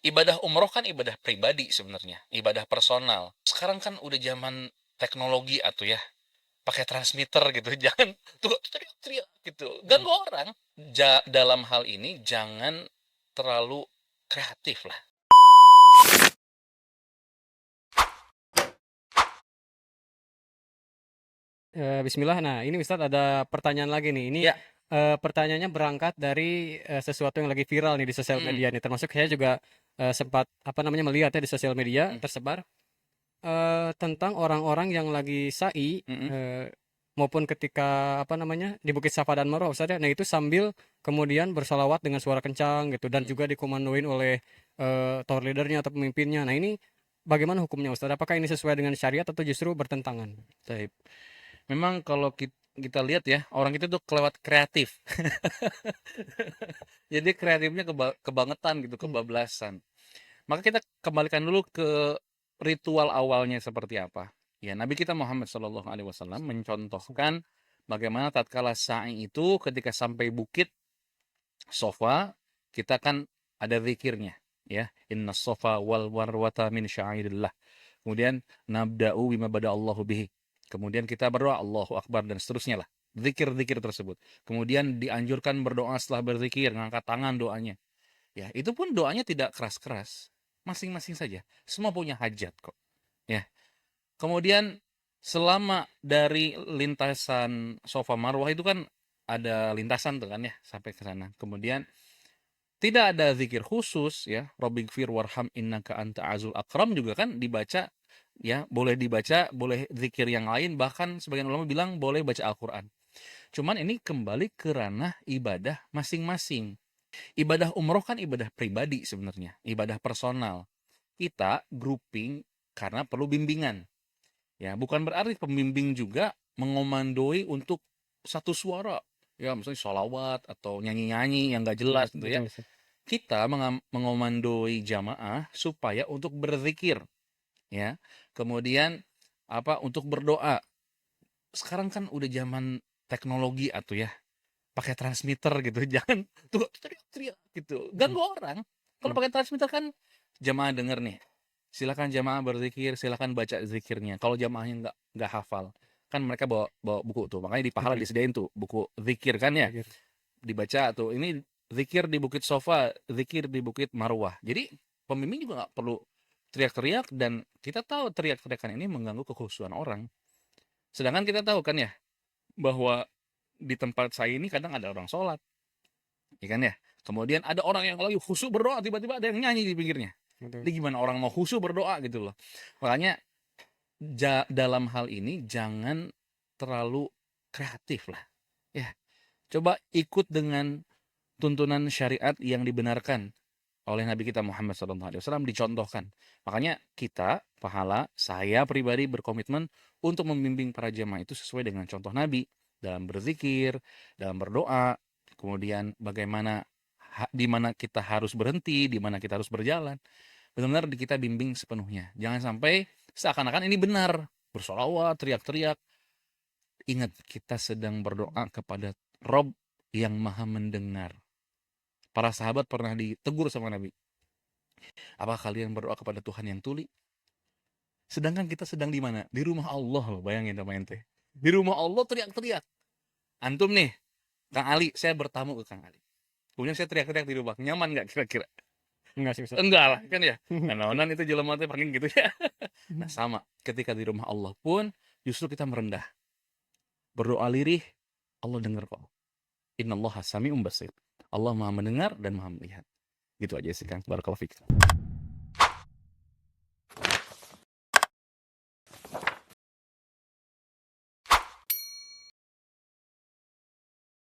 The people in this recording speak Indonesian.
Ibadah umroh kan ibadah pribadi sebenarnya, ibadah personal. Sekarang kan udah zaman teknologi atuh ya, pakai transmitter gitu, jangan tuh teriak-teriak gitu, ganggu orang. Dalam hal ini jangan terlalu kreatif lah. Bismillah. Nah, ini Ustadz ada pertanyaan lagi nih. Ini Ya, pertanyaannya berangkat dari sesuatu yang lagi viral nih di sosial mm, media nih. Termasuk saya juga sempat apa namanya melihat ya di sosial media mm, tersebar tentang orang-orang yang lagi sa'i mm, maupun ketika apa namanya di Bukit Safa dan Marwah Ustadz ya. Nah, itu sambil kemudian bersolawat dengan suara kencang gitu dan mm. juga dikomandoin oleh tour leadernya atau pemimpinnya. Nah, ini bagaimana hukumnya Ustadz? Apakah ini sesuai dengan syariat atau justru bertentangan? Taib. Memang kalau kita lihat ya, orang itu tuh kelewat kreatif. Jadi kreatifnya kebangetan gitu, Hmm. kebablasan. Maka kita kembalikan dulu ke ritual awalnya seperti apa. Ya, Nabi kita Muhammad SAW mencontohkan bagaimana tatkala sa'i itu ketika sampai bukit Sofa, kita kan ada zikirnya. Ya, inna sofa wal warwata min syairillah. Kemudian nabda'u bima bada Allahu bihi. Kemudian kita berdoa Allahu Akbar dan seterusnya lah. Zikir-zikir tersebut. Kemudian dianjurkan berdoa setelah berzikir, ngangkat tangan doanya. Ya, itu pun doanya tidak keras-keras. Masing-masing saja. Semua punya hajat kok. Ya. Kemudian selama dari lintasan Sofa Marwah itu kan ada lintasan tuh kan ya sampai ke sana. Kemudian tidak ada zikir khusus ya. Rabbighfir warham innaka anta azul akram juga kan dibaca ya, boleh dibaca, boleh zikir yang lain, bahkan sebagian ulama bilang boleh baca Al-Qur'an. Cuman ini kembali ke ranah ibadah masing-masing. Ibadah umroh kan ibadah pribadi sebenarnya, ibadah personal. Kita grouping karena perlu bimbingan. Ya, bukan berarti pembimbing juga mengomandoi untuk satu suara. Ya, misalnya sholawat atau nyanyi-nyanyi yang gak Iya, jelas gitu ya. betul Ustadz. Kita mengomandoi jamaah supaya untuk berzikir, ya. Kemudian apa untuk berdoa. Sekarang kan udah zaman teknologi atuh ya, pakai transmitter gitu. Jangan tuh teriak-teriak gitu, Hmm. ganggu orang. Kalau Hmm. pakai transmitter kan jamaah denger nih. Silakan jamaah berzikir, silakan baca zikirnya. Kalau jamaahnya nggak hafal, kan mereka bawa bawa buku tuh. Makanya di pahala Oke. disediain tuh buku zikir kan ya. Zikir. Dibaca tuh. Ini zikir di Bukit Sofa, zikir di Bukit Marwah. Jadi pembimbing juga nggak perlu teriak-teriak dan kita tahu teriak-teriakan ini mengganggu kekhusyuan orang. Sedangkan kita tahu kan ya bahwa di tempat saya ini kadang ada orang sholat, ya kan ya. Kemudian ada orang yang lagi khusyuk berdoa, tiba-tiba ada yang nyanyi di pinggirnya. Betul. Ini gimana orang mau khusyuk berdoa gitu loh. Makanya dalam hal ini jangan terlalu kreatif lah. Ya, coba ikut dengan tuntunan syariat yang dibenarkan oleh Nabi kita Muhammad SAW dicontohkan. Makanya kita, pahala, saya pribadi berkomitmen untuk membimbing para jemaah itu sesuai dengan contoh Nabi dalam berzikir, dalam berdoa, kemudian bagaimana di mana kita harus berhenti, di mana kita harus berjalan. Benar-benar kita bimbing sepenuhnya. Jangan sampai seakan-akan ini benar. Bersolawat, teriak-teriak. Ingat, kita sedang berdoa kepada Rob yang maha mendengar. Para sahabat pernah ditegur sama Nabi. Apa kalian berdoa kepada Tuhan yang tuli? Sedangkan kita sedang di mana? Di rumah Allah loh, bayangin sama ente. Di rumah Allah teriak-teriak. Antum nih, Kang Ali, saya bertamu ke Kang Ali. Kemudian saya teriak-teriak di rumah. Nyaman nggak kira-kira? Enggak sih Ustadz. Enggak lah, kan ya. Nah, itu jelema teh paling gitu ya. Nah, sama. Ketika di rumah Allah pun, justru kita merendah. Berdoa lirih, Allah dengar kok. Innallaha sami'un basir. Allah maha mendengar dan maha melihat. Gitu aja sih Kang. Barakallahu fiik.